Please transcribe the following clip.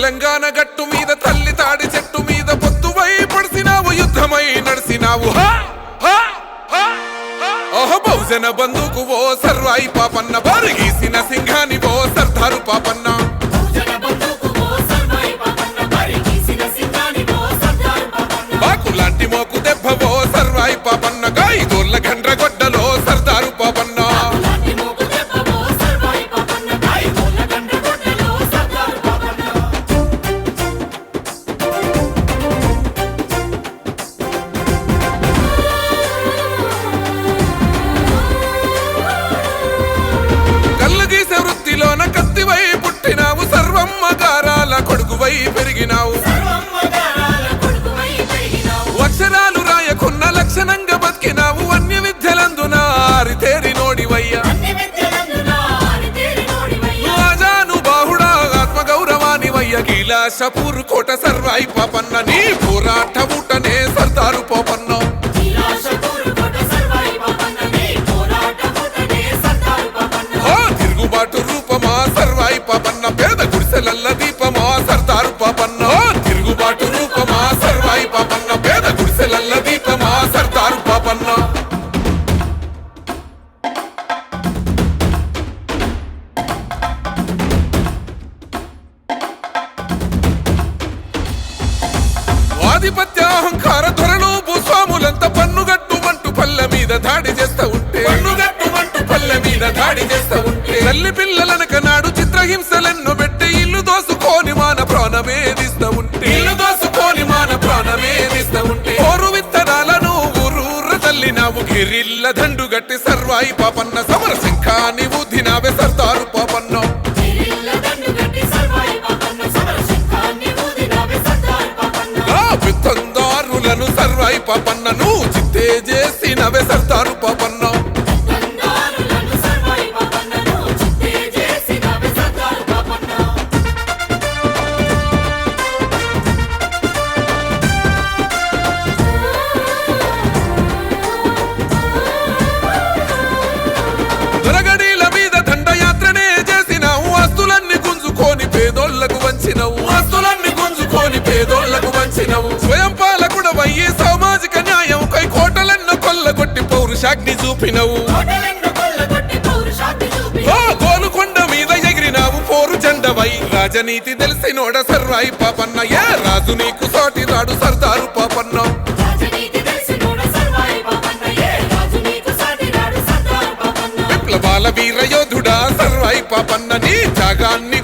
తెలంగాణ గట్టు మీద తల్లి తాడి చెట్టు మీద పొత్తువై పడిసినావు యుద్ధమై నడిసినావు ఓహో బహుజన బంధుకు ఓ సర్వాయి పాపన్న బారిగీసిన సింహాని ఓ సర్దారు పాపన్న బాకులాంటి మోకు దెబ్బ ఓ సర్వాయి పాపన్న గాయిదోళ్ళ గండ్రగొడ్డలో సర్దారు పాపన్న కత్తివై పుట్టినావు సర్వమ్మ గారాల కొడుకువై పెరిగినావు అక్షరాలు రాయకున్న లక్షణంగా బతికినావు అన్య విద్యలందున ఆరితేరి నోడివయ్యా రాజాను బాహుడా ఆత్మగౌరవానివయ్య కైలాసపూర్ కోట సర్వాయి పాపన్న నీ పోరాట ఊటనే సర్దారు పోపన్న తిరుగుబాటు రూపమా సర్వాయి పాపన్న పేద గుడిసెలల్ల దీపమా సర్దారు పాపన్న తిరుగుబాటు రూపమా సర్వాయి పాపన్న పేద గుడిసెలల్ల దీపమా సర్దారు పాపన్న ఆధిపత్య అహంకార ధరలు భూస్వాములంతా పన్నుగట్టుమంటూ పల్లె మీద దాడి చేస్తా ఉంటే పల్లె మీద దాడి చేస్తా ఉంటే తల్లి పిల్లలనక నాడు చిత్రహింసలెన్నో పెట్టి ఇల్లు దోసుకొని మాన ప్రాణమేదిస్తా ఉంటే ఓరు విత్తనాలను ఊరూర తల్లినావు గిరిల్ల దండు గట్టి సర్వాయి పాపన్న సమర శంఖాని ఊదినావే సర్దారు పాపన్న విత్తందారులను సర్వాయి పాపన్నను చిత్తే చేసినవే సర్దారు పాపన్న స్వయం పాలకుడవయ్యి సామాజిక న్యాయం కై కోటలెన్నో కొల్లగొట్టి పౌరుషాగ్ని చూపినవు గోలుకొండ మీద ఎగిరినావు పోరు జెండవై రాజనీతి తెలిసినోడ సర్వాయి పాపన్న ఏ రాజు నీకు సాటి రాడు సర్దారు పాపన్న విప్లవాల వీర యోధుడా సర్వాయి పాపన్న నీ త్యాగాన్ని